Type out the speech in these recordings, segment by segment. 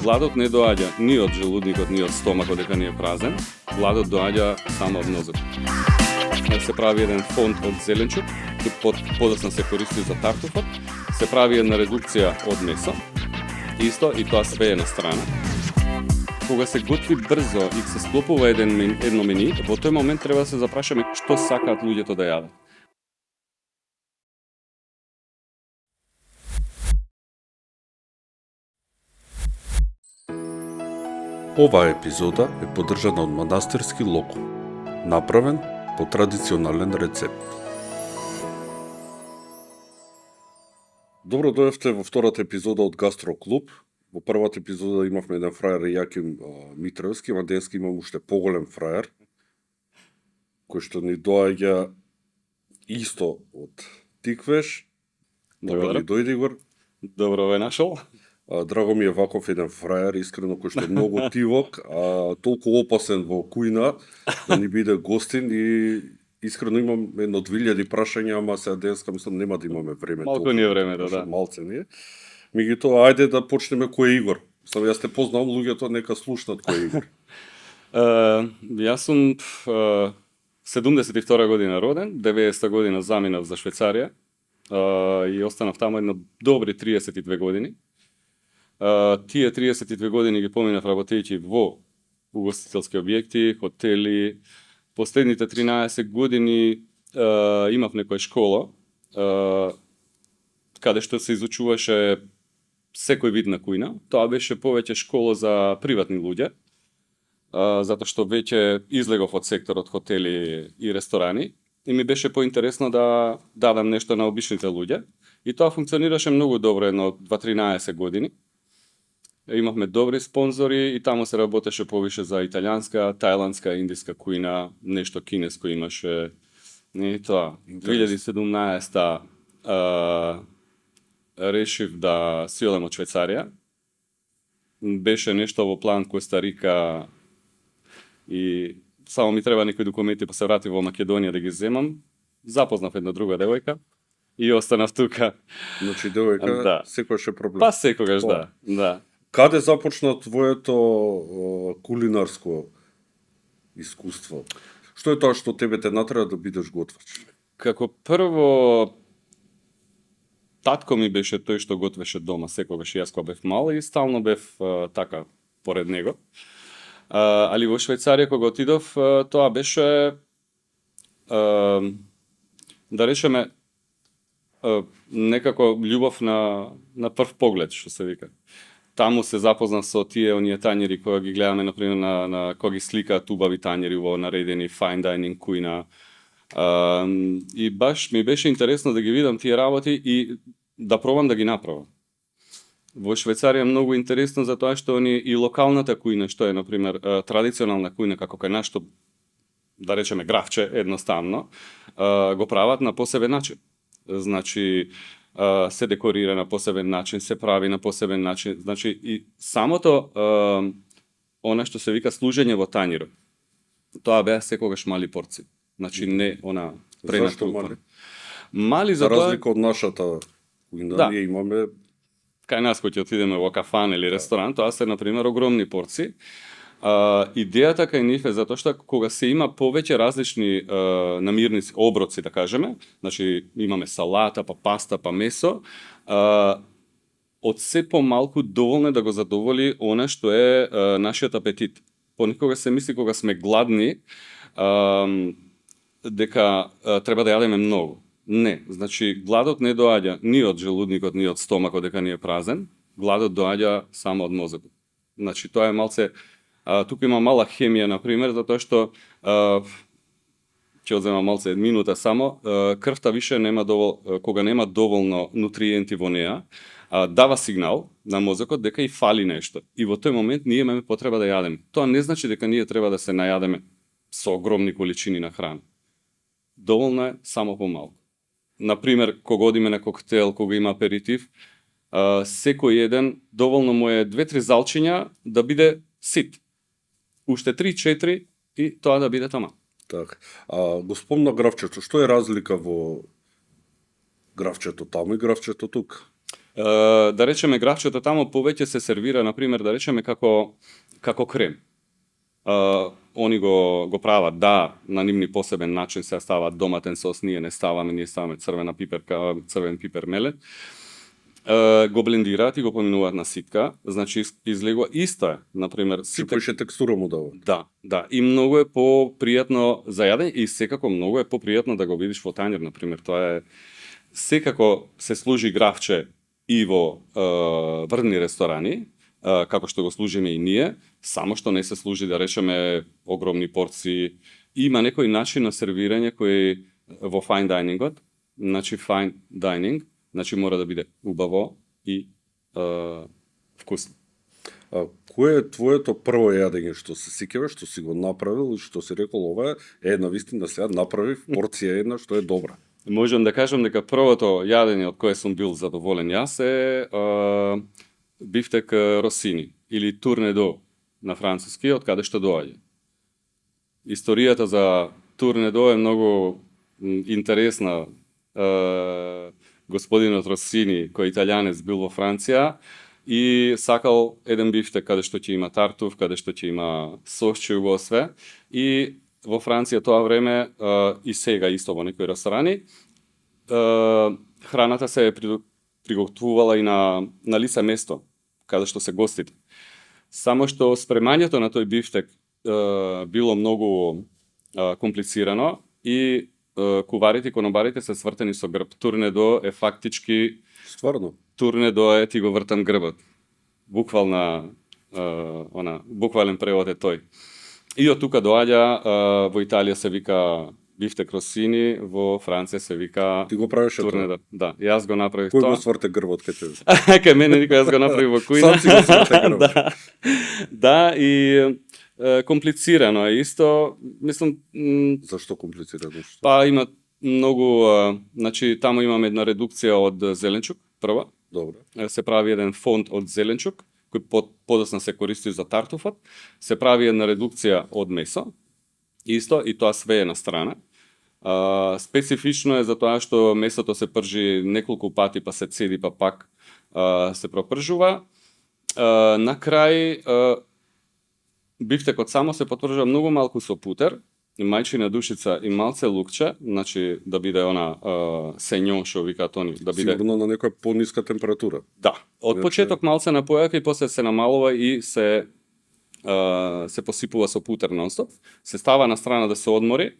Гладот не доаѓа ни од желудникот, ни од стомакот дека ни е празен. Гладот доаѓа само од мозокот. Се прави еден фонд од зеленчук, подоцна се користи за тартуфот, се прави една редукција од месо, исто и тоа све е на страна. Кога се готви брзо и се склопува едно мени, во тој момент треба да се запрашаме што сакаат луѓето да јадат. Оваа епизода е поддржана од Манастирски локо, направен по традиционален рецепт. Добро дојавте во втората епизода од Гастроклуб. Во првата епизода имавме еден фраер Јаким Митровски, ама денеска имам уште поголем фраер, кој што ни доаѓа исто од Тиквеш. Добро ни дојде, Игор. Добро ве нашол. Драго ми е ваков еден фраер, искрено, кој што е многу тивок, толку опасен во кујна, да ни биде гостин и искрено имам едно 2000 прашања, ама сега денеска мислам нема да имаме време. Малку не е времето, да. Малце не е. Меѓутоа, ајде да почнеме кој е Игор. Мислам, јас те познавам, луѓето нека слушнат кој е Игор. Јас сум 72 година роден, 90 година заминав за Швајцарија и останав таму едно добри 32 години. Тие 32 години ги поминав работејќи во угостителски објекти, хотели. Последните 13 години имав некоја школа каде што се изучуваше секој вид на кујна. Тоа беше повеќе школа за приватни луѓе, затоа што веќе излегов од секторот хотели и ресторани и ми беше поинтересно да дадам нешто на обичните луѓе. И тоа функционираше многу добро едно 2-13 години. Имавме добри спонзори и таму се работеше повише за италијанска, тајландска, индиска кујна, нешто кинеско имаше. И тоа, 2017 решив да си одам од Швајцарија. Беше нешто во план Коста Рика и само ми треба некои документи па се вратив во Македонија да ги земам. Запознав една друга девојка и останав тука. Значи девојка, да. секогаш е проблем. Па секогаш, да. Каде започна твоето кулинарско искуство? Што е тоа што тебе те натера да бидеш готвач? Како прво, татко ми беше тој што готвеше дома секогаш, јас кога бев мал и стално бев така поред него. Али во Швајцарија кога отидов, тоа беше да речеме некако љубов на прв поглед, што се вика. Таму се запознав со тие оние тањери кои ги гледаме например на кога ги сликаат убави тањери во наредени fine dining кујна. И баш ми беше интересно да ги видам тие работи и да пробам да ги направам. Во Швајцарија многу интересно за тоа што они и локалната кујна, што е например традиционална кујна како кај нас, што да речеме гравче едноставно, го прават на посебен начин. Значи се декорира на посебен начин, се прави на посебен начин. Значи и самото она што се вика служење во тањерот. Тоа беа секогаш мали порции. Значи не она Зашто мали за за тоа, разлика од нашата кујна, Да. ние имаме кај нас кој ќе отидеме во кафан или ресторан, тоа се на пример огромни порции. Идејата кај нив е затоа што кога се има повеќе различни намирници, оброци да кажеме, значи имаме салата, па паста, па месо, од се помалку доволно да го задоволи она што е нашиот апетит. Понекогаш се мисли кога сме гладни дека треба да јадеме многу. Не, значи гладот не доаѓа ни од желудникот, ни од стомакот дека ни е празен, гладот доаѓа само од мозокот. Значи тоа е малце тука има мала хемија, например, затоа што ќе одзема малце минута само, крвта више нема кога нема доволно нутриенти во неа, дава сигнал на мозокот дека и фали нешто. И во тој момент ние имаме потреба да јадеме. Тоа не значи дека ние треба да се најадеме со огромни количини на храна. Доволно е само помалку. Например, кога одиме на коктел, кога има аперитив, секој еден доволно му е 2-3 залчиња да биде сит. Уште 3-4 и тоа да биде тама. така. Го спомна гравчето. Што е разлика во гравчето таму и гравчето тука? Да речеме гравчето тамо повеќе се сервира, например, да речеме како крем. Они го прават, да, на нивни посебен начин се ставаат доматен сос, ние ставаме црвена пиперка, црвен пипер меле. Го блендираат и го поминуваат на ситка, значи излегува исто е, например, Че поише текстура му дава. Да, и многу е попријатно за јадење и секако многу е попријатно да го видиш во тањер, например, тоа е секако се служи гравче и во врвни ресторани, како што го служиме и ние, само што не се служи, да речеме, огромни порции. Има некој начин на сервирање кој во fine dining-от, значи fine dining, значи мора да биде убаво и вкусно. Кое е твоето прво јадење што се сеќаваш, што си го направил и што си рекол ова е една вистина сега направив порција една што е добра? Можам да кажам дека првото јадење од кое сум бил задоволен јас е бифтек Росини или турнедо на француски, од каде што доаѓа. Историјата за турнедо е многу интересна. Господинот Росини, кој италијанец, бил во Франција и сакал еден бифтек каде што ќе има тартуф, каде што ќе има сосче во све. И во Франција тоа време и сега исто во некои ресторани храната се приготвувала и на лице место каде што се гостите. Само што спремањето на тој бифтек било многу комплицирано и куварите и конобарите се свртени со грб. Турнедо е фактички Стварно? Турнедо е ти го вртам грбот. Буквален превод е тој. И од тука доаѓа, во Италија се вика бифтек Росини, во Франција се вика Ти го правиш турнедо. Да, јас го направив Кој тоа. го сврте грбот кај тебе? Кај мене никој, јас го направив во кујна. Сам си го сврте грбот. Да, и комплицирано е исто, мислам, Зашто комплицирано? па има многу, значи таму имаме една редукција од зеленчук, прва. Добре. Се прави еден фонд од зеленчук, кој подоцна се користи за тартуфот, се прави една редукција од месо, исто, и тоа све е на страна. Специфично е за тоа што месото се пржи неколку пати, па се цеди, па пак се пропржува. На крај, бифтекот само се потвржува многу малку со путер, и мајчина душица и малце лукче, значи да биде она сењон што викаат они, да биде. Сигурно на некоја пониска температура. Да, од почеток малце на појака и после се намалува и се посипува со путер нонстоп, се става на страна да се одмори,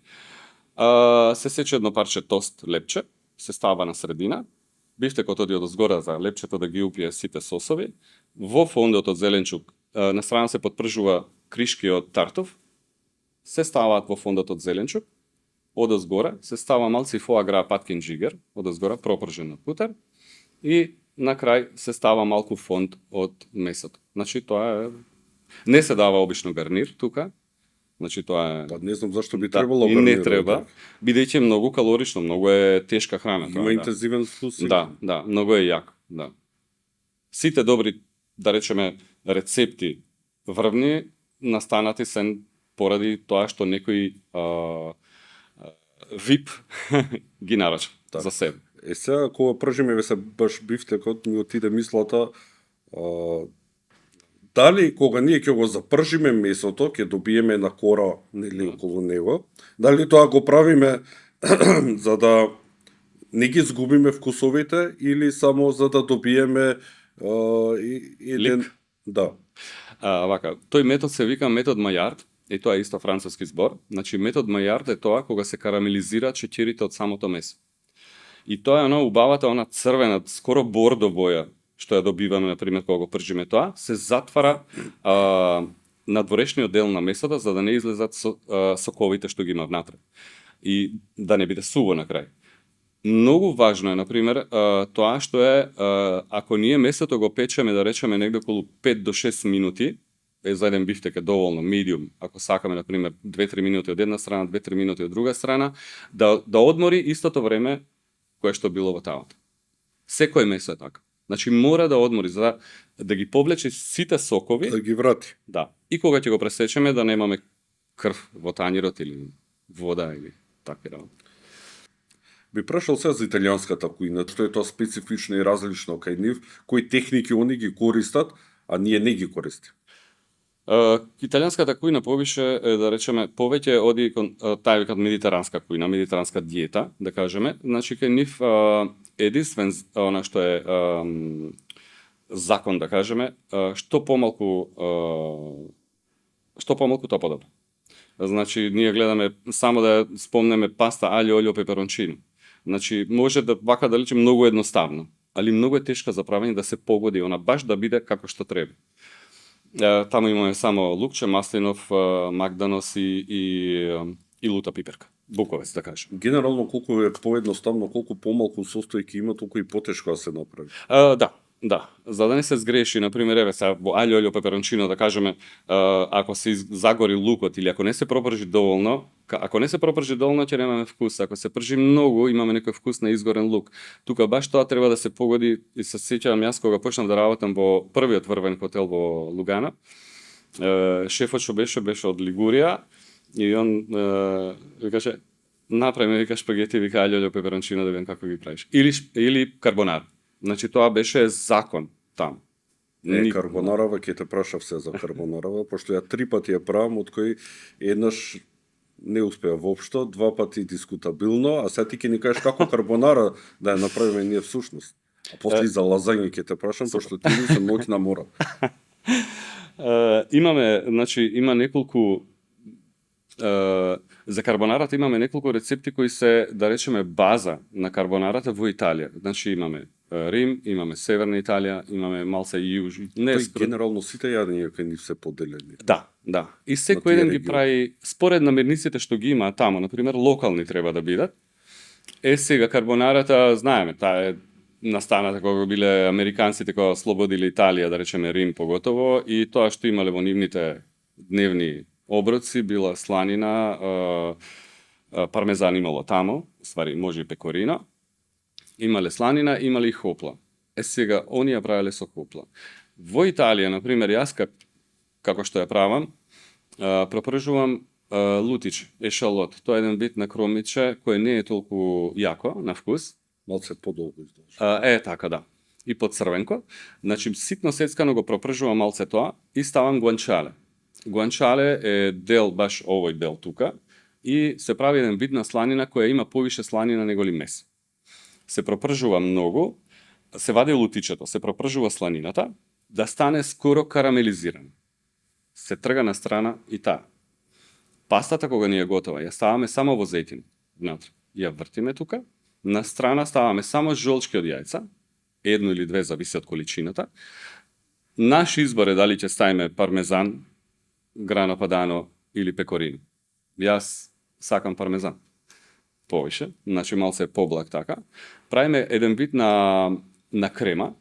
се сече едно парче тост лепче, се става на средина, бифтекот оди од згора за лепчето да ги упие сите сосови, во фондот од зеленчук на страна се потпржува кришки од тартуф, се ставаат во фондот од зеленчук, од згора се става малци фоа гра паткин джигер, од згора пропржен на путер, и на крај се става малку фонд од месото. Значи тоа е, не се дава обично гарнир тука, значи тоа е. Па не знам зашто би Да, требало и гарнир, не треба, бидејќи е многу калорично, многу е тешка храна. Има интензивен вкус. Да, многу е јак, да. Сите добри, да речеме, рецепти врвни настанати се поради тоа што некој VIP ги нарача за себе. Сега кога пржиме се баш бифтекот, ми отиде мислата дали кога ние ќе го запржиме месото, ќе добиеме на кора нели околу него, дали тоа го правиме за да не ги згубиме вкусовите или само за да добиеме еден Лик. Да. Вака, тој метод се вика метод Мајард, и тоа е исто француски збор. Значи метод Мајард е тоа кога се карамелизира чечирите од самото месо. И тоа е убавата, она црвена, скоро бордо боја, што ја добиваме, например, кога го пржиме тоа, се затвара надворешниот дел на месото, за да не излезат соковите што ги има внатре. И да не биде суво на крај. Многу важно е, например, тоа што е, ако ние месото го печеме, да речеме, негде околу 5 до 6 минути, за еден бифтек е доволно, медиум, ако сакаме, например, 2-3 минути од една страна, 2-3 минути од друга страна, да одмори истото време кое што било во тавата. Секој месо е така. Значи мора да одмори за да ги повлече сите сокови, Да ги врати. да. И кога ќе го пресечеме да немаме крв во тањерот или вода или такви работи. Би прашал сега за италијанската кујна, што е тоа специфично и различно кај нив, кои техники они ги користат, а ние не ги користиме. Италијанската кујна повише е, да речеме, повеќе оди кон таа викат медитеранска кујна, медитеранска диета, да кажеме. Значи кај нив единствен она што е закон, да кажеме, што помалку тоа подобро. Значи ние гледаме само да спомнеме паста алјо, олио, пеперончино. Значи може да вака да личи многу едноставно, али многу е тешка за правење да се погоди она баш да биде како што треба. Таму имаме само лукче, маслинов, магданос и лута пиперка. Буковец, да кажем. Генерално колку е поедноставно, колку помалку состојки има, толку и потешко да се направи. Да. За да не се сгреши, например, еве сега во алјо, олио, пеперончино, да кажеме, ако се загори лукот или ако не се пропржи доволно, ќе немаме вкус. Ако се пржи многу, имаме некој вкус на изгорен лук. Тука баш тоа треба да се погоди, и се сеќавам јас кога почнав да работам во првиот врвен хотел во Лугана. Шефот што беше од Лигурија и он викаше: "Направи ми, вика, шпагети, вика, алјо, олио, пеперончино, да видам како ги правиш." Или карбонар. Значи тоа беше закон таму. Карбонарава, ќе те прашав се за карбонарава, пошто ја 3 пати ја правам, од кои еднаш не успеа воопшто, 2 пати дискутабилно, а сега ти ќе ни кажеш како карбонара да ја направиме ние всушност. А после и за лазање ќе те прашам, пошто ти не се ноќна мора. Има неколку за карбонарата имаме неколку рецепти кои се, да речеме, база на карбонарата во Италија. Значи имаме Рим, имаме Северна Италија, имаме малце јужни. Генерално сите јадења кај нив се поделени. Да. И секој еден ги прави според намирниците што ги има таму, например, локални треба да бидат. Сега карбонарата, знаеме, таа е настаната кога биле американците кога ослободиле Италија, да речеме Рим поготово, и тоа што имале во нивните дневни оброци била сланина, пармезан имало таму, ствари може и пекорино. Имале сланина, имале и хопла. Сега они ја правеле со хопла. Во Италија, например, јас како што ја правам, пропржувам лутич, ешалот. Тоа е еден вид на кромиче кој не е толку јако на вкус. Малце подолго изглежда. Така, да. И под црвенко. Значи ситно сецкано го пропржувам малце тоа и ставам гуанчале. Гуанчале е дел, баш овој дел тука, и се прави еден вид на сланина која има повише сланина него ли мес. Се пропржува многу, се вади лутичето, се пропржува сланината, да стане скоро карамелизирана. Се трга на страна и таа. Пастата кога ни е готова, ја ставаме само во зејтин внатре. Ја вртиме тука, на страна ставаме само жолчки од јајца, 1 или 2 зависи од количината. Наш избор е дали ќе ставиме пармезан, грано падано или пекорино. Јас сакам пармезан. Повише, значи малце поблак така. Правиме еден вид на крема.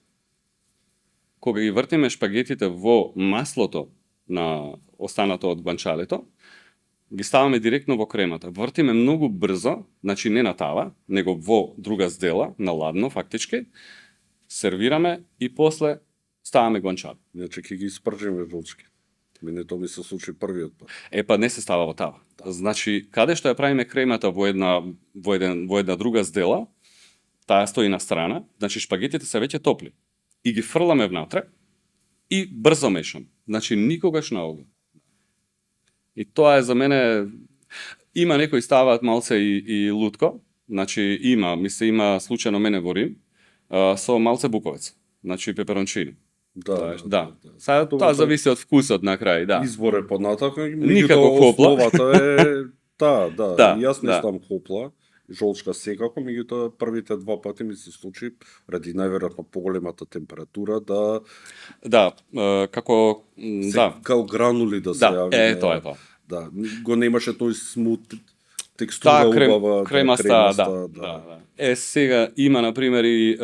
Кога ги вртиме шпагетите во маслото на останато од гуанчалето, ги ставаме директно во кремата. Вртиме многу брзо, значи не на тава, него во друга здела, на ладно фактички. Сервираме и после ставаме гуанчале. Значи ќе ги испржиме жолчки. Мене тоа ми се случи првиот пат. Не се става во тава. Значи, каде што ја правиме кремата во една друга здела, таа стои на страна, значи шпагетите се веќе топли. И ги фрламе внатре и брзо мешам. Значи никогаш на оган. И тоа е за мене, има некои ставаат малце и лутко, значи има случајно мене во Рим, со малце буковец, значи пеперончино. Да. Сега тоа зависи од вкусот на крај, да. Избор е поднатако, никако хопла. Основата е да. Јас не ставам хопла, жолчка секако, меѓутоа првите 2 пати ми се случи ради најверојатно поголемата температура како као гранули да се јави. Тоа е тоа. Да, го немаше тој смут текстура убава, кремаста. Сега има например и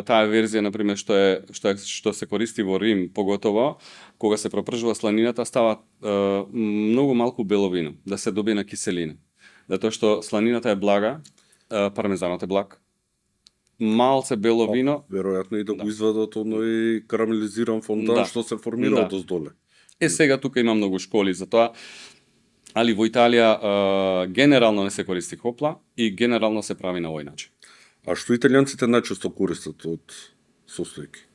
таа верзија например што се користи во Рим, поготово кога се пропржува сланината, става многу малку беловина, да се добие на киселина. Затоа што сланината е блага, пармезанот е благ. Малце беловино, веројатно и да го извадат оној карамелизиран фонтан што се формира од оздоле. Сега тука има многу школи за тоа. Али во Италија генерално не се користи хопла и генерално се прави на овој начин. А што италијанците најчесто користат од состојки?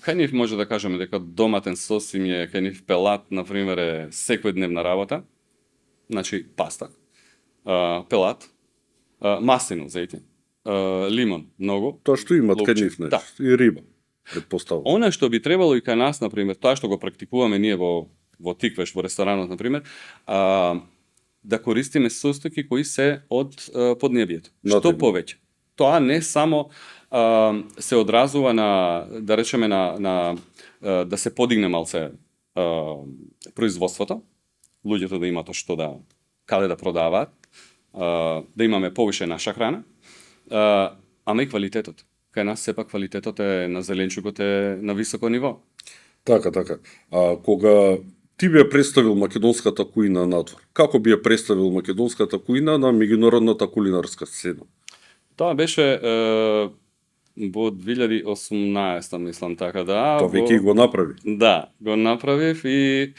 Кај нив може да кажеме дека доматен сос им е, кај нив пелат, например, е секојдневна работа. Значи, паста, пелат, маслино, зејтин, лимон, многу. Тоа што имат кај лупче. нив, Да. и риба, предпоставувам. Она што би требало и кај нас, например, тоа што го практикуваме ние во Тиквеш, во ресторанот, например, да користиме состојки кои се од поднебието. Што Натаму. повеќе. Тоа не само се одразува на, да речеме, на да се подигне малце производството, луѓето да имаат што да, каде да продаваат, да имаме повише наша храна, ама и квалитетот. Кај нас сепак квалитетот е на зеленчукот е на високо ниво. Така, така. А кога ти би ја представил македонската кујна надвор, како би ја представил македонската кујна на меѓународната кулинарска сцена? Тоа беше во 2018, мислам така, да. Тоа веќе го направи. Да, го направив и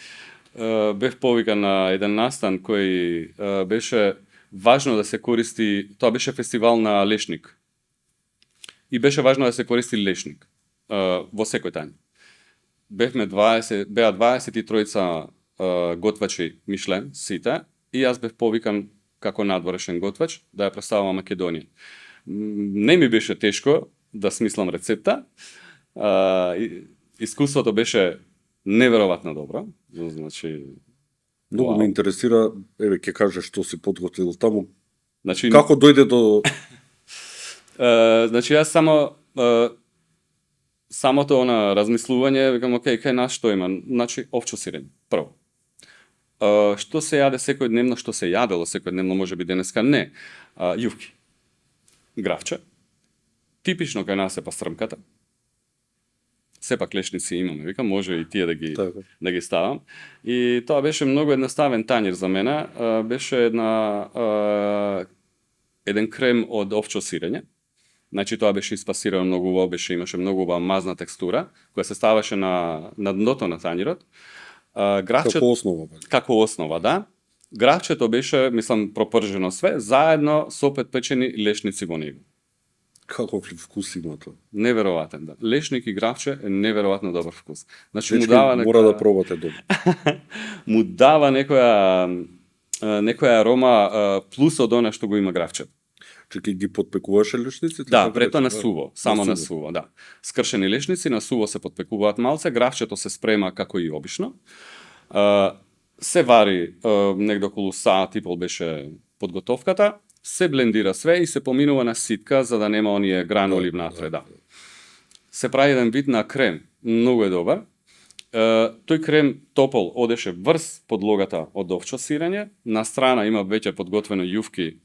бев повикан на еден настан кој беше важно да се користи, тоа беше фестивал на лешник. И беше важно да се користи лешник во секој тањ. Беа 23 готвачи Мишлен, сите, и јас бев повикан како надворешен готвач да ја представам Македонија. Не ми беше тешко да смислам рецепта. Искуството беше неверојатно добро. Значи, Многу ме интересира, еве ќе кажеш што си подготвил таму. Значи, Како дојде до значи јас самото она размислување, викам, окей, кај нас што има? Значи, овчо сирење, прво. Што се јаде секојдневно, што се јадело секојдневно, може би денеска не. Јувки, гравче. Типично кај нас е пастрмката. Сепак лешници имаме, викам, може и тие Така. да ги ставам. И тоа беше многу едноставен тањер за мене. Беше еден крем од овчо сирење. Значи тоа беше испасирано многу убаво, имаше многу убава мазна текстура, која се ставаше на дното на тањерот. Гравчето како основа? како основа, да. Гравчето беше, мислам, пропржено све, заедно со 5 печени лешници во него. Каков ли вкус има тоа? Неверојатен, да. Лешник и гравче е неверојатно добар вкус. Значи Дечки, му дава мора да пробате дома. му дава некоја арома плюс од она што го има гравчето. Чекај, ги подпекуваше лешниците? Да, Како прето рече? на суво, само на суво, да. Скршени лешници на суво се подпекуваат малце, гравчето се спрема како и обично. Се вари негде околу саат и пол беше подготовката, се блендира све и се поминува на ситка за да нема оние гранули внатре, да. Се прави еден вид на крем, многу е добар. Тој крем топол одеше врз подлогата од овчо сирење, на страна има веќе подготвено јувки.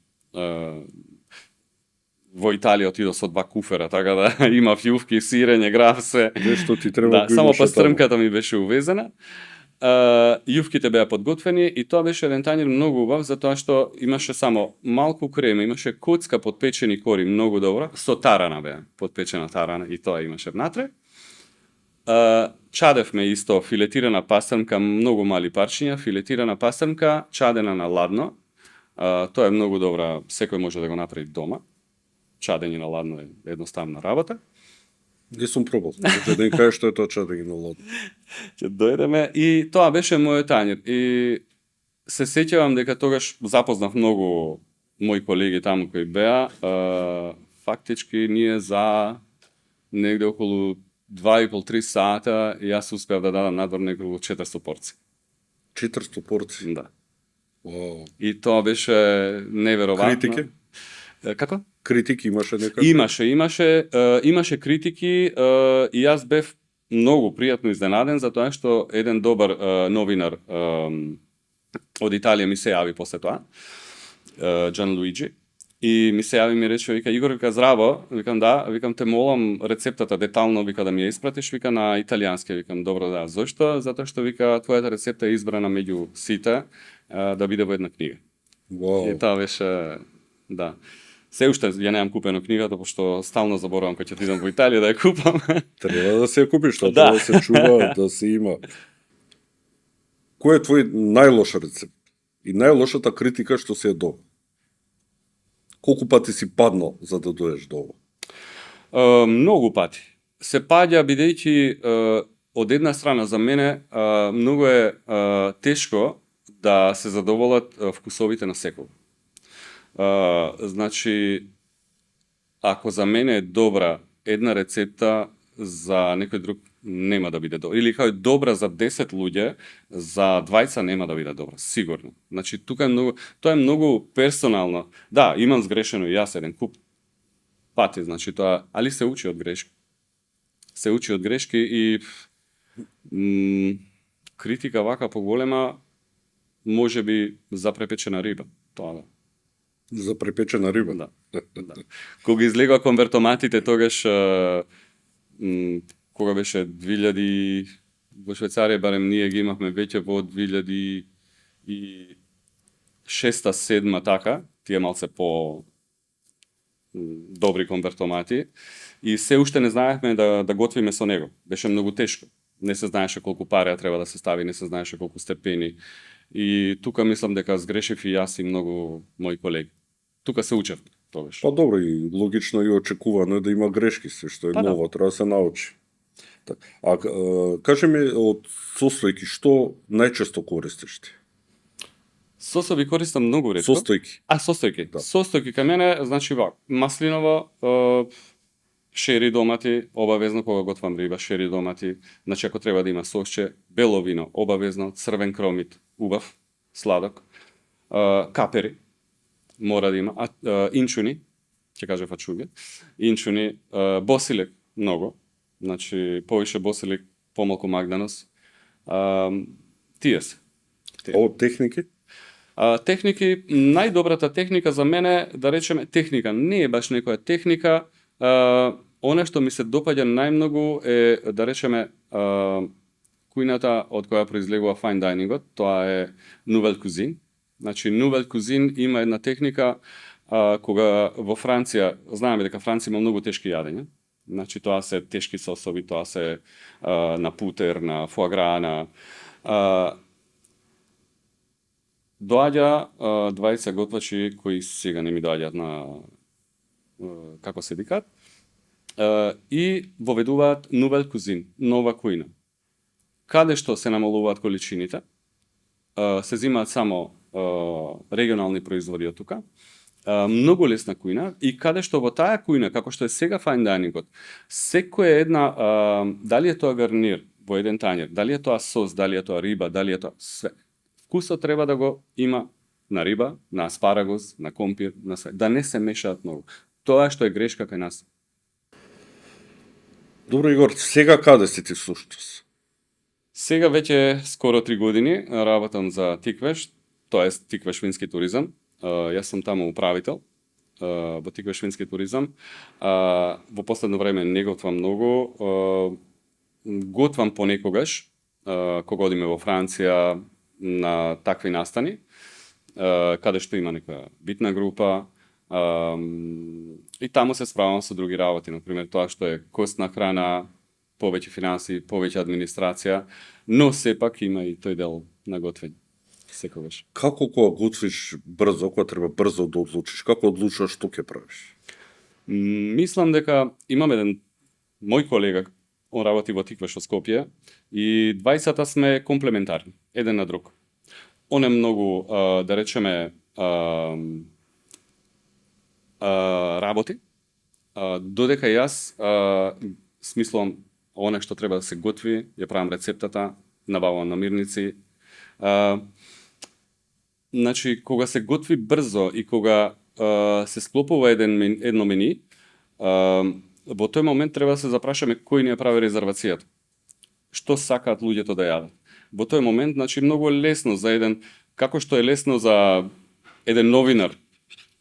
Во Италија отидов со 2 куфера, така да имав јувки, сирење, гравсе. Нешто ти треба Да, го само имаше пастрмката ми беше увезена. Јувките беа подготвени и тоа беше еден тањер многу убав, затоа што имаше само малку крема, имаше коцка подпечени кори, многу добро, со тарана беа, подпечена тарана и тоа имаше внатре. Чадевме исто филетирана пастрмка, многу мали парчиња, филетирана пастрмка, чадена на ладно. Тоа е многу добра, секој може да го направи дома. Чадење на ладно е едноставна работа. Не сум пробал. Може да им кажеш што е тоа чадење на ладно. Ќе дојдеме и тоа беше мојот тањер. И се сеќавам дека тогаш запознав многу мои колеги таму кои беа. Фактички ние за негде околу 2,5-3 сата и јас успеав да дадам надвор неколку 400 порци. 400 порци. Да. Вау. И тоа беше неверојатно. Критики? Како? Критики имаше некаде? Имаше критики и јас бев многу пријатно изненаден за тоа што еден добар новинар од Италија ми се јави после тоа, Джан Луиджи, и ми се јави ми рече, вика, Игор, вика, здраво, викам, да, викам, те молам рецептата детално, вика, да ми ја испратиш, вика, на италијански, викам, добро, да, зошто? Затоа што, вика, твојата рецепта е избрана меѓу сите да биде во една книга. Вау. И тоа беше, да. Се уште ја немам купено книгата, пошто стално заборавам кога ќе отидам во Италија да ја купам. Треба да се ја купиш, тоа Да. треба да се чува, да се има. Кој е твој најлош рецепт? И најлошата критика што се е добил? Колку пати си паднал за да доеш до ово? Многу пати. Се паѓа бидејќи од една страна за мене многу е тешко да се задоволат вкусовите на секој. Значи, ако за мене е добра една рецепта, за некој друг нема да биде добра. Или како е добра за 10 луѓе, за 20 нема да биде добра, сигурно. Значи, тука е многу, тоа е многу персонално. Да, имам сгрешено и јас еден куп пати, значи тоа, али се учи од грешки. Се учи од грешки и критика вака поголема, може би за препечена риба. Тоа да. За препечена риба? Да. Да. Кога излегоа конвертоматите, тогаш кога беше 2000 во Швајцарија, барем ние ги имавме веќе во 2006-2007 така, тие малце по добри конвертомати и се уште не знаевме да готвиме со него. Беше многу тешко. Не се знаеше колку пареа треба да се стави, не се знаеше колку степени. И тука мислам дека сгрешив и јас и многу мои колеги. Тука се учев тогаш. Па добро, и логично и очекувано е да има грешки, се што е ново, треба да се научи. Кажи ми, од состојки, што најчесто користиш ти? Сосови користам многу ретко. Состојки? Состојки. Да. Состојки кај мене, значи маслиново, шери домати, обавезно кога готвам риба, шери домати, значи ако треба да има сосче, бело вино, обавезно, црвен кромит, убав, сладок, капери, мора да има, инчуни, ќе кажа фачуге, инчуни, босилек, многу, значи повише босилек, помалку магданос, тие се. О, техники? Техники, најдобрата техника за мене, да речеме, техника, не е баш некоја техника, она што ми се допаѓа најмногу е, да речеме, кујната од која произлегува fine diningот, тоа е Nouvelle Cuisine. Значи, Nouvelle Cuisine има една техника, кога во Франција, знаеме дека Франција има многу тешки јадења, значи тоа се тешки сосови, тоа се на путер, на фуагра, на доаѓа 20 готвачи кои сега не ми доаѓаат на како се викаат, и воведуваат Nouvelle Cuisine, нова кујна. Каде што се намалуваат количините, се земаат само регионални производи од тука, многу лесна кујна, и каде што во таа кујна, како што е сега fine diningот, секоја една, дали е тоа гарнир во еден тањер, дали е тоа сос, дали е тоа риба, дали е тоа све. Вкусот треба да го има на риба, на аспарагус, на компир, на све, да не се мешаат многу. Тоа што е грешка кај нас. Добро, Игор, сега каде си ти суштос? Сега веќе скоро 3 години работам за Тиквеш, тоест Тиквеш вински туризам. Јас сум таму управител во Тиквеш вински туризам. Во последно време не готвам многу, готвам понекогаш, кога одиме во Франција на такви настани, каде што има нека битна група, и таму се справам со други работи, например тоа што е косна храна, повеќе финанси, повеќе администрација, но сепак има и тој дел на готвење. Секогаш. Како кога готвиш брзо, кога треба брзо да одлучиш, како одлучуваш што ќе правиш? Мислам дека имам еден мој колега, он работи во Тиквеш во Скопје, и двајцата сме комплементарни, еден на друг. Он е многу, да речеме, работи, додека јас смислам оне што треба да се готви, ја правам рецептата, набавувам намирници. Значи, кога се готви брзо и кога се склопува едно мени, во тој момент треба да се запрашаме кој ни ја прави резервацијата. Што сакаат луѓето да јадат. Во тој момент, значи, многу лесно за еден, како што е лесно за еден новинар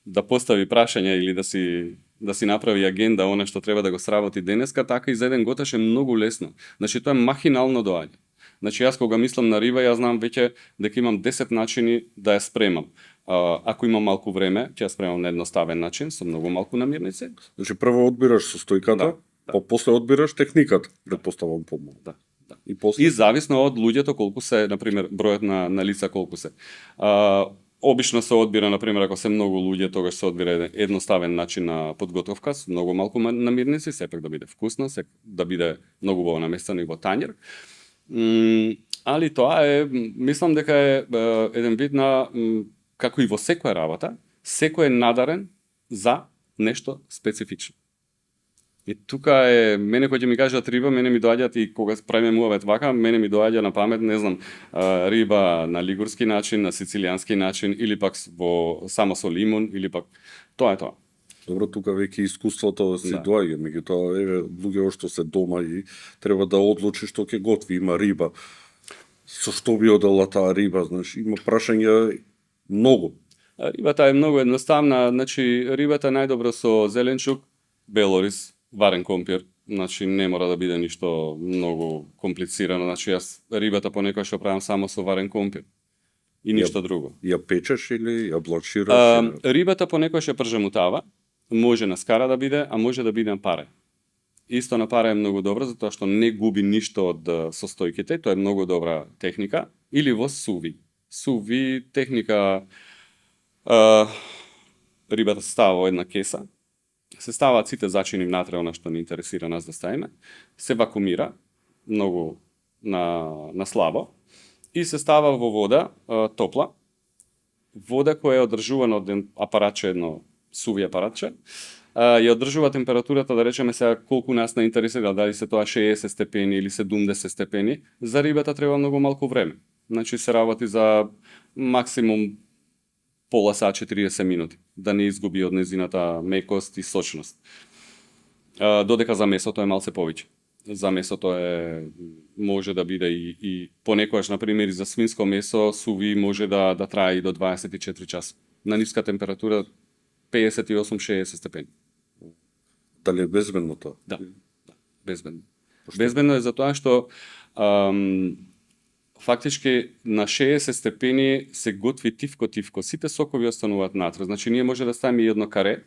да постави прашање или да си направи агенда она што треба да го сработи денеска, така и за еден готаш е многу лесно. Значи, тоа е махинално доаѓа. Значи, јас кога мислам на риба, јас знам веќе дека имам 10 начини да ја спремам. Ако имам малку време, ќе ја спремам на едноставен начин, со многу малку намирници. Значи, прво одбираш состојката, па после одбираш техниката, претпоставам помалку. Да. И после? И зависно од луѓето колку се, например, бројот на лица колку се. Обично се одбира, например, ако се многу луѓе, тогаш се одбира едноставен начин на подготовка, со многу малку намирници, сепак да биде вкусна, да биде многу убаво наместена и во тањер. Али тоа е, мислам дека е еден вид на, како и во секоја работа, секој е надарен за нешто специфично. И тука е, мене кој ќе ми кажат риба, мене ми доаѓаат и кога правиме муавет вака, мене ми доаѓа на памет, не знам, риба на лигурски начин, на сицилијански начин, или пак само со лимун, или пак тоа е тоа. Добро, тука веќе искуството си доаѓа, меѓутоа еве луѓе што се дома и треба да одлучи што ќе готви, има риба. Со што би одела таа риба, знаеш, има прашања многу. Рибата е многу едноставна, значи рибата најдобро со зеленчук, белорис, варен компир, значи не мора да биде ништо многу комплицирано, значи јас рибата понекогаш ја правам само со варен компир и ништо друго. Ја печеш или ја бланшираш? Рибата понекогаш ја пржемутава, може на скара да биде, а може да биде на паре. Исто на паре е многу добро, затоа што не губи ништо од состојките, тоа е многу добра техника, или во суви. Суви техника, рибата се става во една кеса, се ставаат сите зачини внатре, она што ни интересира нас да ставиме, се вакуумира многу на слабо и се става во вода топла, вода која е одржувана од апаратче, едно суви апаратче, ја одржува температурата, да речеме сега колку нас не интересира, дали се тоа 60 степени или 70 степени, за рибата треба многу малку време. Значи се работи за максимум пола сат 40 минути, да не изгуби од незината мекост и сочност. Додека за месото е малце повеќе. За месото може да биде и понекогаш, например, и за свинско месо суви може да трае и до 24 часа. На ниска температура 58-60 степени. Дали е безбедно тоа? Да, безбедно. Безбедно е затоа што фактички на 60 степени се готви тивко, сите сокови остануваат натре. Значи ние може да ставиме едно каре,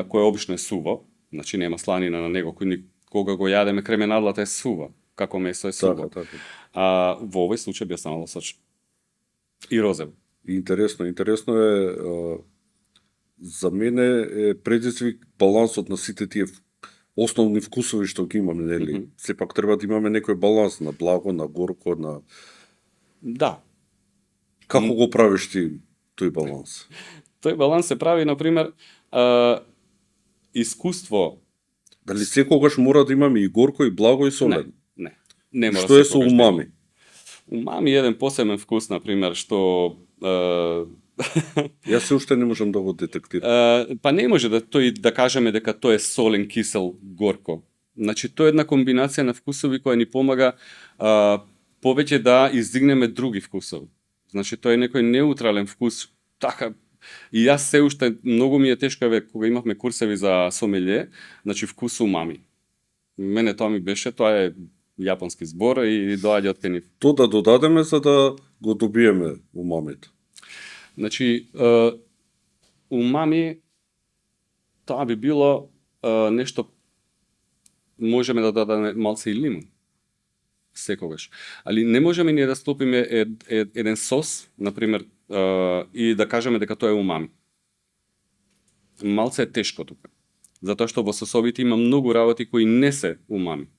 кое обично е суво, значи нема сланина на него, кога го јадеме кременадлата е сува, како месо е суво. Така. Во овој случај би станало сочно. И розево. Интересно е, за мене е предизвик балансот на сите тие основни вкусови што ги имаме, нели? Сепак треба да имаме некој баланс на благо, на горко, на... Да. Како го правиш ти тој баланс? Тој баланс се прави, например, искуство. Дали секогаш мора да имаме и горко, и благо, и солено? Не мора. Што е со умами? Умами е еден посебен вкус, например, што... Јас се уште не можам да го детектирам. Па не може да кажеме дека тоа е солен, кисел, горко. Значи тоа е една комбинација на вкусови која ни помага повеќе да издигнеме други вкусови. Значи тоа е некој неутрален вкус. Така, и јас се уште многу ми е тешко кога имавме курсеви за сомелје, значи вкус умами. Мене тоа ми беше, тоа е јапонски збор и доаѓа од кај нив. Тоа да додадеме за да го добиеме умамито. Значи, умами, тоа би било нешто, можеме да додадеме малце и лимун, секогаш. Али не можеме ние да склопиме еден сос, например, и да кажеме дека тоа е умами. Малце е тешко тука. Затоа што во сосовите има многу работи кои не се умами.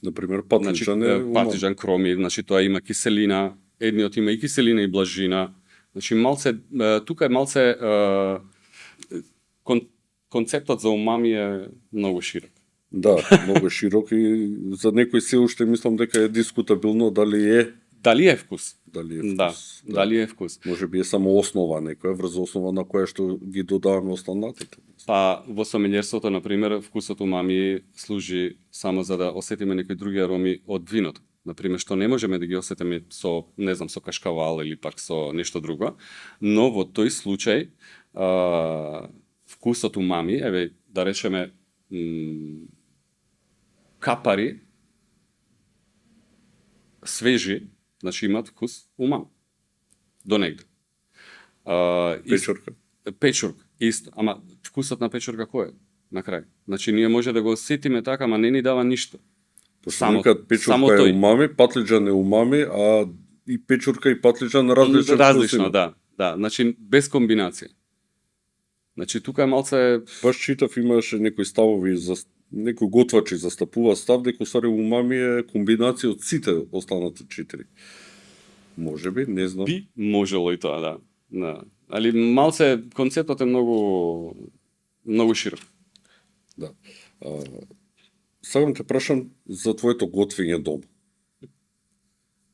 Например, патлиџан е умами. Патлиџан, кроми, значи тоа има киселина, едниот има и киселина и блажина. Значи малце, тука е малце, концептот за умами е многу широк. Да, многу широк и за некој се уште мислам дека е дискутабилно дали е вкус. Дали е вкус. Да, дали е вкус. Може би е само основа некоја, врз основа на која што ги додаваме останатите. Па во сомелјерството, например, вкусот умами служи само за да осетиме некои други ароми од виното. Например, што не можеме да ги осетиме со, не знам, со кашкавал или пак со нешто друго, но во тој случај вкусот умами, еве да речеме капари свежи, значи имаат вкус умами. До негде. Печурка. Печурка, исто. Ама вкусот на печурка кој е? На крај. Значи ние може да го осетиме така, ама не ни дава ништо. Само печурка е умами, патлиџан е умами, а и печурка и патлиџан различно. Различно, да. Да, значи без комбинација. Значи тука е малце Баш читав, имаше некои ставови за некои готвачи застапува став дека усари умами е комбинација од сите останати 4. Може би, не знам. би можело и тоа, да. Да. Али малце концептот е многу широк. Да. Сакам те прашам за твоето готвење дома.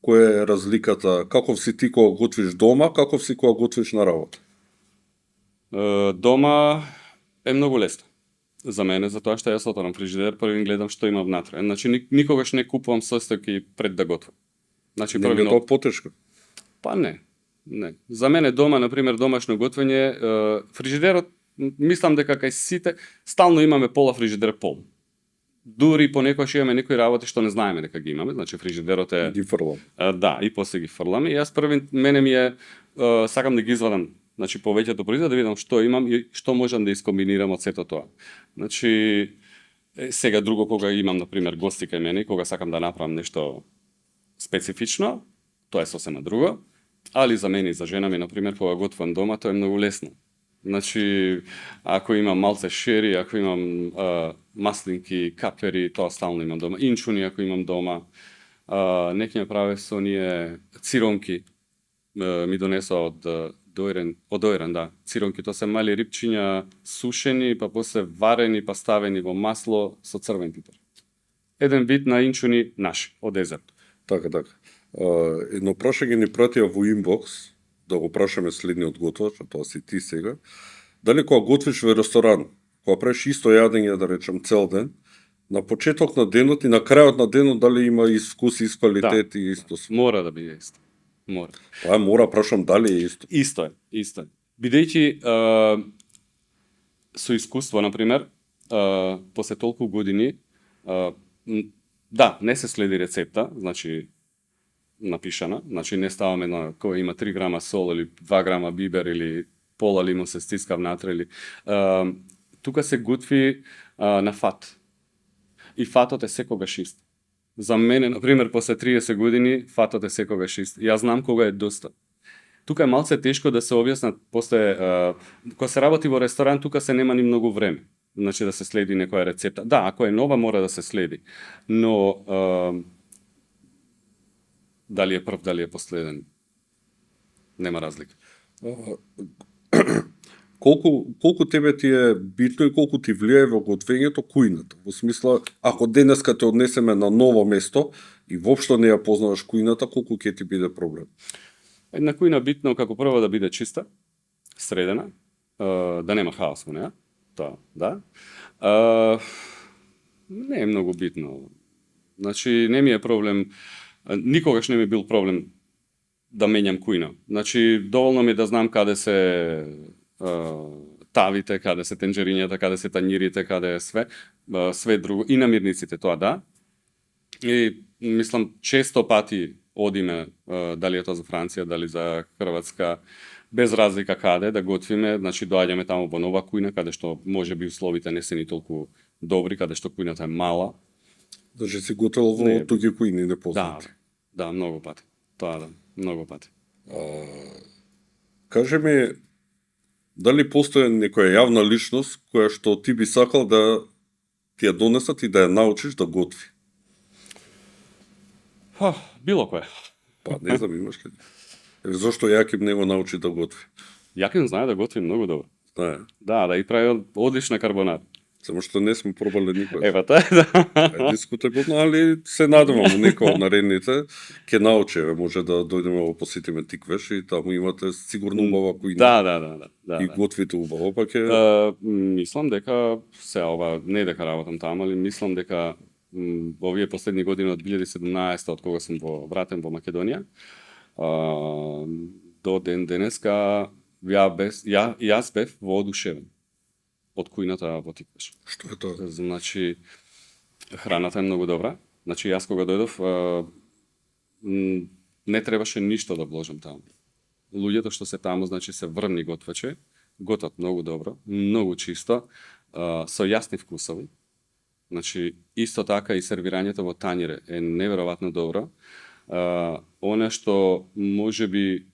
Која е разликата? Каков си ти кога готвиш дома, каков си кога готвиш на работа? Дома е многу лесно за мене, затоа што јас отворам фрижидер, првин гледам што има внатре. Значи никогаш не купувам состојки пред да готвам. Значи Не е тоа потешко. па не. Не. За мене дома, на пример, домашно готвење, фрижидерот мислам дека кај сите стално имаме пола фрижидер полн. Дури понекогаш имаме некои работи што не знаеме дека ги имаме, значи фрижидерот е Ги фрлам. да, и после ги фрламе. И јас првин мене ми е сакам да ги извадам, значи повеќето производи да видам што имам и што можам да искомбинирам од сето тоа. Значи сега друго кога имам на пример гости кај мене, кога сакам да направам нешто специфично, тоа е сосема друго. Али за мене и за жена ми, на пример, кога готвам дома, тоа е многу лесно. Значи, ако имам малце шери, ако имам маслинки, капери, тоа стално имам дома. Инчуни, ако имам дома. Неки ме праве со оние циронки, ми донесоа од Дојрен, да. Циронки, тоа се мали рипчиња, сушени, па после варени, па ставени во масло со црвен пипер. Еден вид на инчуни наши, од езерот. Така. Едно прашање ни пратија во инбокс, да го прашаме следниот готвач, а тоа си ти сега. Дали кога готвиш во ресторан, кога правиш исто јадење, да речем, цел ден, на почеток на денот и на крајот на денот дали има и вкус, и квалитет, и исто све? Мора да биде исто. Мора. Па мора, прашам дали е исто. Исто е. Бидејќи со искуство, на пример, после толку години, да, не се следи рецепта, значи напишана, значи не ставаме на кој има 3 грама сол или 2 грама бибер или пола лимон се стиска внатре или тука се готви на фат. И фатот е секогаш ист. За мене, на пример, после 30 години фатот е секогаш ист. Јас знам кога е доста. Тука е малце тешко да се објаснат после кога се работи во ресторан, тука се нема ни многу време. Значи да се следи некоја рецепта. Да, ако е нова мора да се следи. Но дали е прв, дали е последен, нема разлика. Колку тебе ти е битно и колку ти влијае во готвењето кујната? Во смисла, ако денеска те однесеме на ново место и воопшто не ја познаваш кујната, колку ќе ти биде проблем? Една кујна битно како прво да биде чиста, средена, да нема хаос во неа. Тоа, да. Не е многу битно. Значи, не ми е проблем, никогаш не ми бил проблем да менјам кујна. Значи, доволно ми е да знам каде се тавите, каде се тенџерињата, каде се тањирите, каде е све друго. И намирниците, тоа да. И мислам, често пати одиме, дали е тоа за Франција, дали за Хрватска, без разлика каде да готвиме, значи доаѓаме таму во нова кујна, каде што може би условите не се ни толку добри, каде што кујната е мала. Значи си готвел во туѓи кујни непознати. Да, многу пати. Тоа да, многу пати. Кажи ми, дали постои некоја јавна личност која што ти би сакал да ти ја донесат и да ја научиш да готви? Било кој. Па, не знам, имаш ли? Зошто Јаким не го научи да готви? Јаким знае да готви многу добро. Знае. Да, и прави одлична карбонара. Само што не сме пробале никој. Ева тоа е, да. Дискутабилно, али се надевам некој од наредните ќе научи, може да дојдеме во посетиме Тиквеш и таму имате сигурно убава кујна. Да. И готвите убаво, па ќе мислам дека се ова не дека работам таму, али мислам дека овие последни години од 2017 од кога сум вратен во Македонија, до ден денеска јас бев воодушевен од кујната во Тиквеш. Што е тоа? Значи, храната е многу добра. Значи, јас кога дојдов, не требаше ништо да вложам таму. Луѓето што се таму, значи, се врвни готвачи, готват многу добро, многу чисто, со јасни вкусови. Значи, исто така и сервирањето во тањере е неверојатно добро. Она што може би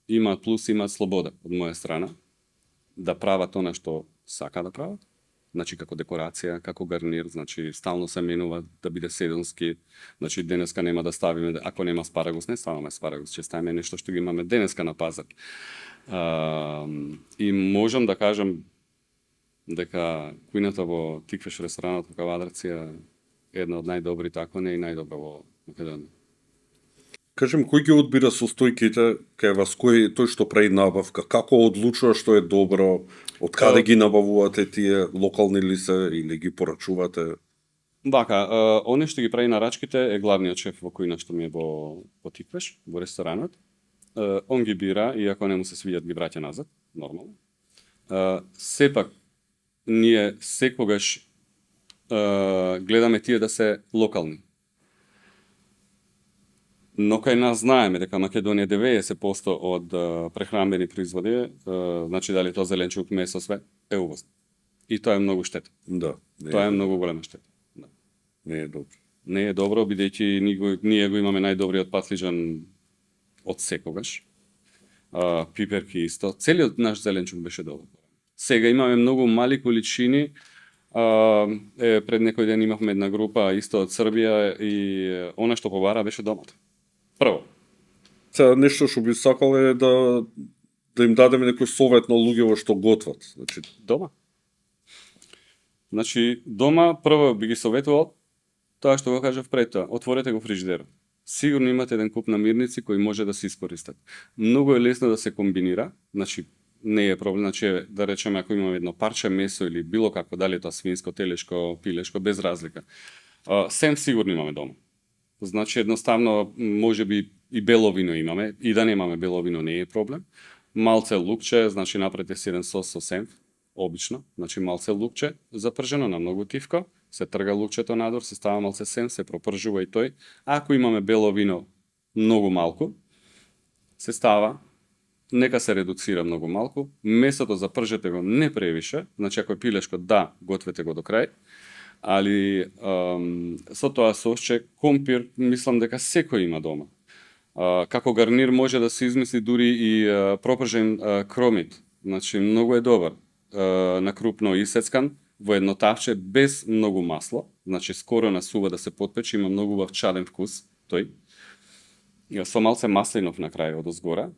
имаат плюс, имаат слобода од моја страна да прават она што сака да прават. Значи како декорација, како гарнир, значи стално се менува да биде сезонски. Значи денеска нема да ставиме, ако нема спарагус, не ставаме спарагус, ќе ставиме нешто што ги имаме денеска на пазар. И можам да кажам дека кујната во Тиквеш ресторанот во Кавадарција е една од најдобрите, ако не и најдобра во Македонија. Кажем, кој ги одбира состојките кај вас, кој тој што прави набавка, како одлучува што е добро, од каде ги набавувате тие, локални ли се или ги порачувате? Вака, оне што ги прави нарачките е главниот шеф во кујна што ми е во Тиквеш, во ресторанот. Он ги бира и ако не му се свиѓат ги враќа назад, нормално. Сепак ние секогаш гледаме тие да се локални. Но кај нас знаеме дека Македонија 90% од прехранбени производи, значи дали тоа зеленчук, месо, све, е увозно. И тоа е многу штета. Да. Тоа е многу голема штета. Да. Не е добро. Не е добро, бидејќи ние го имаме најдобриот патлиџан од секогаш. Пиперки исто. Целиот наш зеленчук беше добар. Сега имаме многу мали количини. Пред некој ден имавме една група исто од Србија и она што побара беше домат. Прво. Сега нешто што би сакал е да им дадеме некој совет на луѓето што готват. Значи, Дома. Значи, дома прво би ги советувал тоа што го кажав пред тоа. Отворете го фрижидерот. Сигурно имате еден куп намирници кои може да се искористат. Многу е лесно да се комбинира, значи не е проблем, значи да речеме ако имаме едно парче месо или било како, дали е тоа свинско, телешко, пилешко, без разлика. Сем сигурно имаме дома. Значи едноставно можеби и бело вино имаме, и да немаме бело вино не е проблем. Малце лукче, значи направете си еден сос со сенф, обично, значи малце лукче запржено на многу тивко, се трга лукчето надвор, се става малце сенф, се пропржува и тој. Ако имаме бело вино многу малку, се става, нека се редуцира многу малку, месото запржете го не превише, значи ако е пилешко, да, гответе го до крај, али со тоа сосче, компир, мислам дека секој има дома. Како гарнир може да се измисли дури и пропржен кромит, значи многу е добар, на крупно исецкан, во едно тавче без многу масло, значи скоро на сува да се потпече, има многу убав чаден вкус, тој. Со малце маслинов на крај од озгора.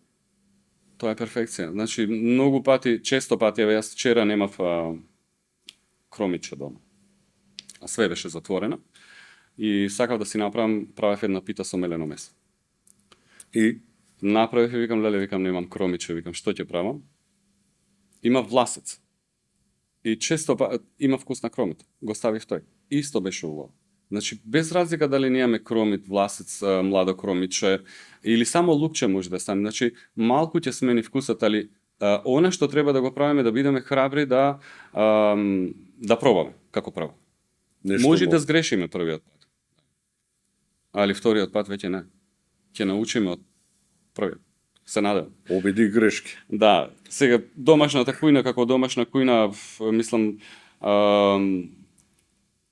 Тоа е перфекција. Значи многу пати, често пати, јас вчера немав кромиче дома. А све беше затворено. И сакав да си правев една пита со мелено месо. и Направив и викам, леле, викам, немам кромиче, викам, што ќе правам? Има власец. И често има вкус на кромит. Го ставив тој. Исто беше убаво. Значи, без разлика дали немаме кромит, власец, младо кромиче, или само лукче може да стане. Значи, малку ќе смени вкусот, али она што треба да го правиме, да бидеме храбри да пробаме како прво. Може да сгрешиме првиот пат. Али вториот пат веќе не. Ќе научиме од првиот. Се надевам. Обиди и грешки. Да, сега домашната кујна како домашна кујна, мислам,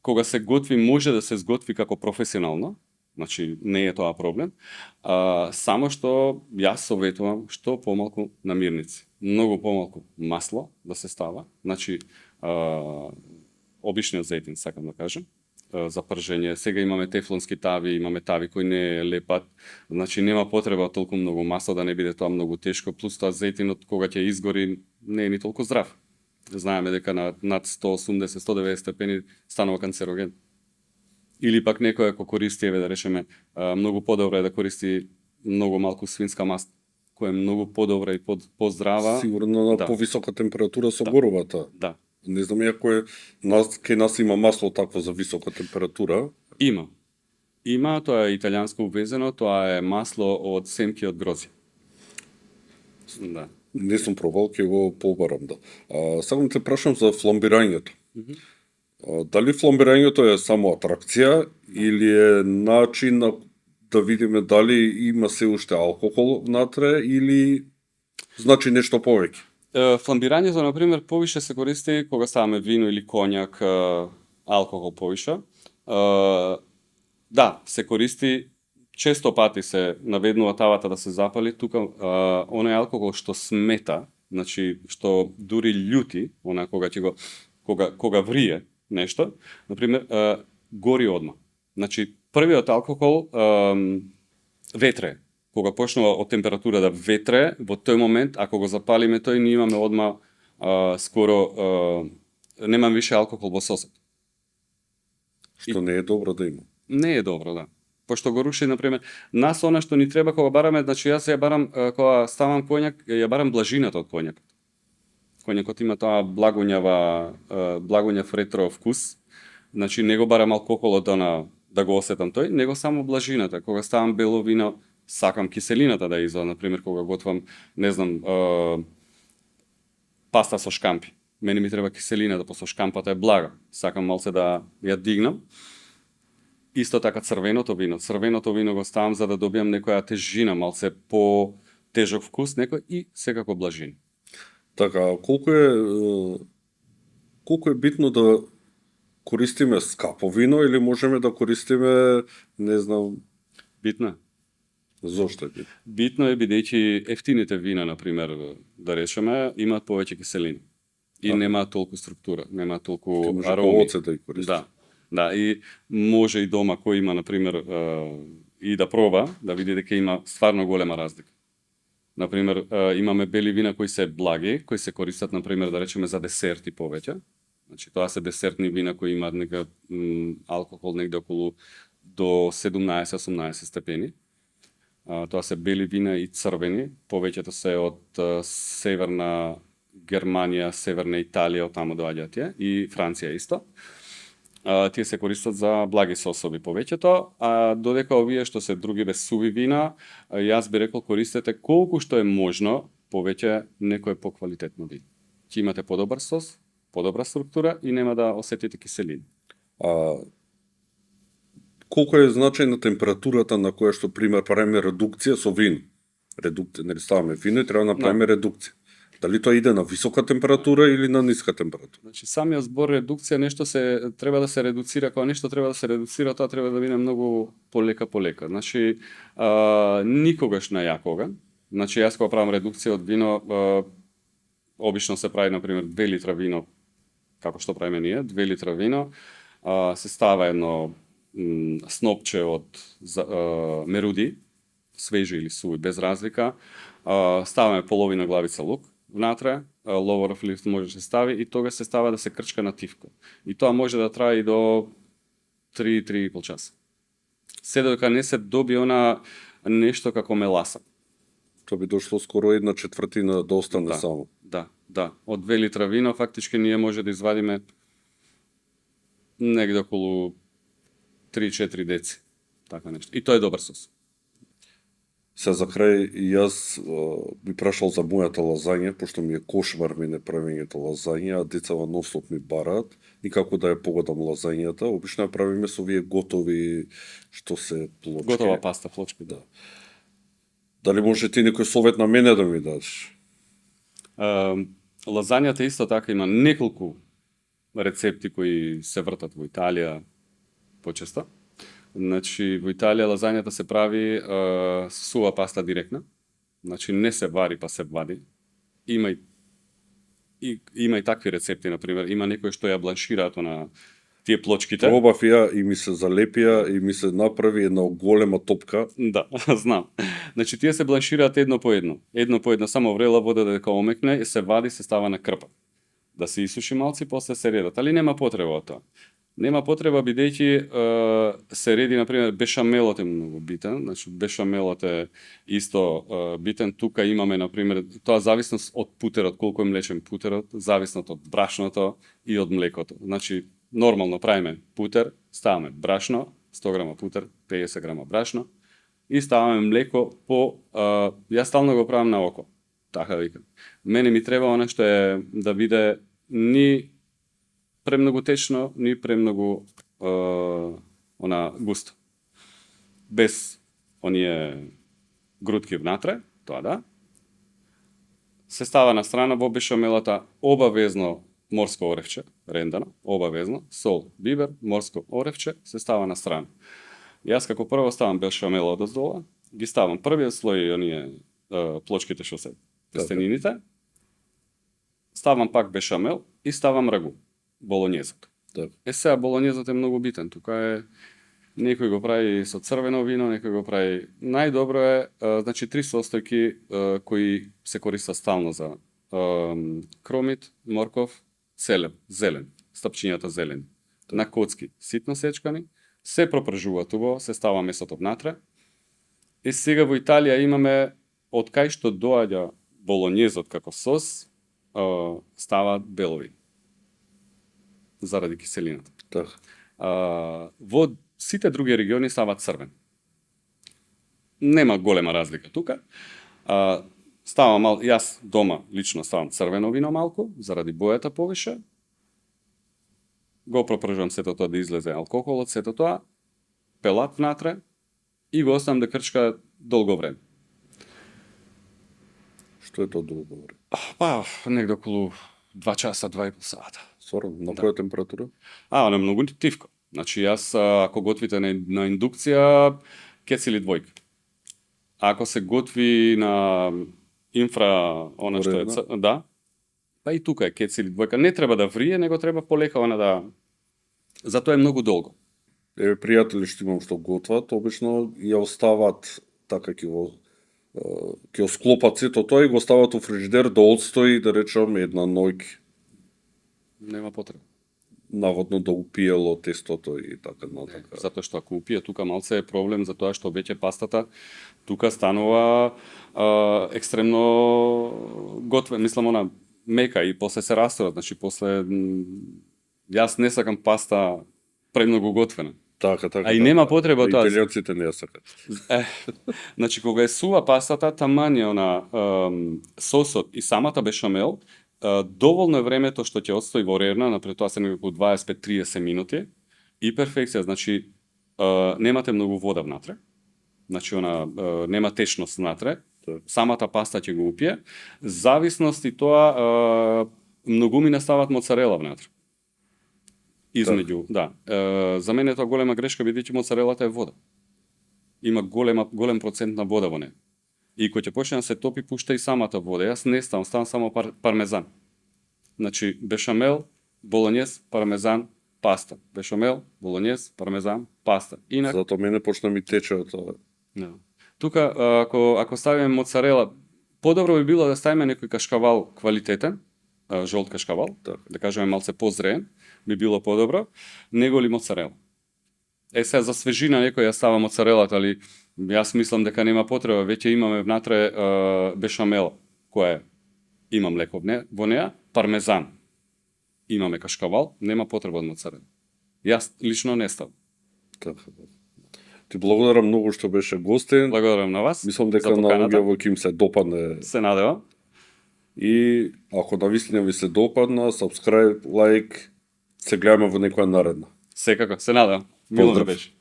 кога се готви може да се сготви како професионално, значи не е тоа проблем, само што јас советувам што помалку намирници, многу помалку масло да се става, значи обичниот зејтин, сакам да кажам, за пржење. Сега имаме тефлонски тави, имаме тави кои не лепат, значи нема потреба толку многу масло да не биде тоа многу тешко, плюс тоа зејтинот кога ќе изгори не е ни толку здрав. Знаеме дека над 180-190 степени станува канцероген. Или пак некој ако користи, да речеме, многу подобро е да користи многу малку свинска маст, која е многу подобра и поздрава. Сигурно на повисока температура со горовата. Да. Не знам ако кај нас има масло такво за висока температура. Има, тоа е италијанско увезено, тоа е масло од семки од грозје. Да. Не сум пробал, ќе го побарам, да. Сакам те прашам за фламбирањето. Дали фламбирањето е само атракција или е начин да видиме дали има се уште алкохол внатре или значи нешто повеќе? Фламбирањето, например, повише се користи кога ставаме вино или конјак, алкохол повише. Да, се користи често пати се наведнува тавата да се запали, тука оној алкохол што смета, значи што дури љути, кога ќе го кога врие нешто, на пример, гори одма. Значи првиот алкохол ветре. Кога почнува од температура да ветре, во тој момент ако го запалиме тој, ние имаме одма скоро немам више алкохол во сосед. Што не е добро да има. Не е добро, да. Пошто го руши, например, нас она што ни треба кога бараме, значи јас ја барам, кога ставам коњак, ја барам блажината од коњакот. Коњакот има тоа благуњав ретро вкус, значи не го барам алкохолот да го осетам тој, него само блажината. Кога ставам бело вино, сакам киселината да изода, например, кога готвам, не знам, паста со шкампи. Мене ми треба киселина, да шкампата е блага. Сакам малце да ја дигнам. Исто така црвеното вино. Црвеното вино го ставам за да добијам некоја тежина, малце по тежок вкус некој и секако блажина. Така, колку е битно да користиме скапо вино или можеме да користиме, не знам, Битно е. зошто е битно? Битно е бидејќи ефтините вина, например, да речеме, имаат повеќе киселина. И немаат толку структура, немаат толку ароми. Оцет да ги користи. Да, и може и дома кој има, например, и да проба, да види дека има стварно голема разлика. Например, имаме бели вина кои се благи, кои се користат, например, да речеме за десерти повеќе. Значи, тоа се десертни вина кои имаат алкохол негде околу до 17-18 степени. Тоа се бели вина и црвени, повеќето се од северна Германија, северна Италија, од таму доаѓаат тие, и Франција исто. Тие се користат за благи сосови повеќето, а додека овие што се други суви вина, јас би рекол користете колку што е можно повеќе некое поквалитетно вино. Ќе имате подобар сос, подобра структура и нема да осетите киселина. Колку е значајна температурата на која што пример правиме редукција со вино? Редукција, нели ставаме вино и треба да направиме редукција. Дали тоа иде на висока температура или на ниска температура? Значи самиот збор редукција, нешто треба да се редуцира, кога нешто треба да се редуцира, тоа треба да биде многу полека. Значи никогаш на јакога. Значи јас кога правам редукција од вино, обично се прави, например, 2 литра вино, како што правиме ние, 2 литра вино, се става едно снопче од меруди, свежи или суви, без разлика, ставаме половина главица лук внатре, ловоров лист може да се стави и тога се става да се крчка на тивко. И тоа може да трае и до 3-3,5 часа. Се додека не се доби она нешто како меласа. Тоа би дошло скоро 1/4 да остане само. Да. Од 2 литра вино фактички ние може да извадиме негде околу 3-4 деци. Така нешто. И тоа е добар сос. Се за крај, јас би прашал за мојата лазања, пошто ми е кошмар мене правењето лазања, а децава нонстоп ми бараат, никако да ја погодам лазањата, обично ја правиме со овие готови, што се плочки. Готова паста, плочки, да. Дали може ти некој совет на мене да ми дадеш? Лазањата исто така има неколку рецепти кои се вртат во Италија почесто. Значи, во Италија лазањата се прави со сува паста директна. Значи, не се вари па се вади. Има и такви рецепти, например. Има некои што ја бланшираат на тие плочките. Пробав ја и ми се залепија и ми се направи една голема топка. Да, знам. Значи, тие се бланшираат едно по едно. Едно по едно, само врела вода дека омекне, се вади, се става на крпа. Да се исуши малци, после се редат. Али нема потреба од тоа. Нема потреба бидејќи се реди, например, бешамелот е многу битен, значи бешамелот е исто битен. Тука имаме, например, тоа зависност од путерот, колку е млечен путерот, зависност од брашното и од млекото. Значи, нормално правиме путер, ставаме брашно, 100 грама путер, 50 грама брашно, и ставаме млеко по... јас стално го правам на око, така викам. Мене ми треба она што е да биде ни премногу течно, ни премногу густо. Без оние грудки внатре, тоа да. Се става на страна во бешамелата обавезно морско оревче, рендано, обавезно, сол, бибер, морско оревче, се става на страна. Јас како прво ставам бешамел одоздола, ги ставам првиот слој оние плочките што се тестенините, ставам пак бешамел и ставам рагу, болонјезот. Да. Сега болонјезот е многу битен, тука е некој го прави со црвено вино, некој го прави. Најдобро е, значи три состојки кои се користат стално за кромит, морков, зелен, стапчињата зелени. На коцки, ситно сечкани, се пропржуваат убаво, се става месото внатре. И сега во Италија имаме, од кај што доаѓа болонјезот како сос, ставаат белови. Заради киселината. Така. Во сите други региони ставаат црвен. Нема голема разлика тука. Ставам јас дома лично ставам црвено вино малку, заради бојата повише. Го пропржувам сето тоа да излезе алкохолот, сето тоа, пелат внатре и го оставам да крчка долго време. Што е тоа долго време? Па, негде околу 2 часа, 2,5 сата. Сорно, на која температура? На многу тивко. Значи јас ако готвите на индукција, кецили двојка. Ако се готви на инфра, она што е, да, па и тука е кецили двојка. Не треба да врие, него треба полека она да. Затоа е многу долго. Пријатели што имам што готват, обично ја остават така ќе склопат сето тоа и го стават у фрижидер да одстои, да речам, една ноќ. Нема потреба. Наводно да упиело тестото и така натака. Затоа што ако упие тука малце е проблем за тоа што веќе пастата тука станува екстремно готвен, мислам она мека и после се растурат, значи после јас не сакам паста премногу готвена. Така. А и нема потреба тоа. Италијанците не ја сакат. Значи кога е сува пастата, таман е она сосот и самата бешамел, доволно е времето што ќе одстои во рерна, напред тоа се некако 25-30 минути и перфекција, значи немате многу вода внатре. Значи она нема течност внатре. Самата паста ќе го упие. Зависност и тоа многу ми настават моцарела внатре. Измеѓу, да. За мене тоа голема грешка бидејќи моцарелата е вода. Има голем процент на вода во неја. И кога ќе почне да се топи, пушта и самата вода. Јас не ставам само пармезан. Значи бешамел, болонјез, пармезан, паста. Бешамел, болонјез, пармезан, паста. Инак Зато мене почна ми тече тоа. Да. Тука ако ставиме моцарела, подобро би било да ставиме некој кашкавал квалитетен, жолт кашкавал, да кажеме малце позреен, би било подобро, него ли моцарела. Сега за свежина некој ја става моцарелата, али јас мислам дека нема потреба, веќе имаме внатре бешамела, која има млеко во неа, пармезан, имаме кашкавал, нема потреба од моцарела. Јас лично не ставам. Така. Ти благодарам многу што беше гостин. Благодарам на вас. Мислам дека на луѓето ќе им се допадне. Се надевам. И ако навистина ви се допадна, subscribe, лайк, се гледаме во некоја наредна. Секако, се надевам. Мило да беше.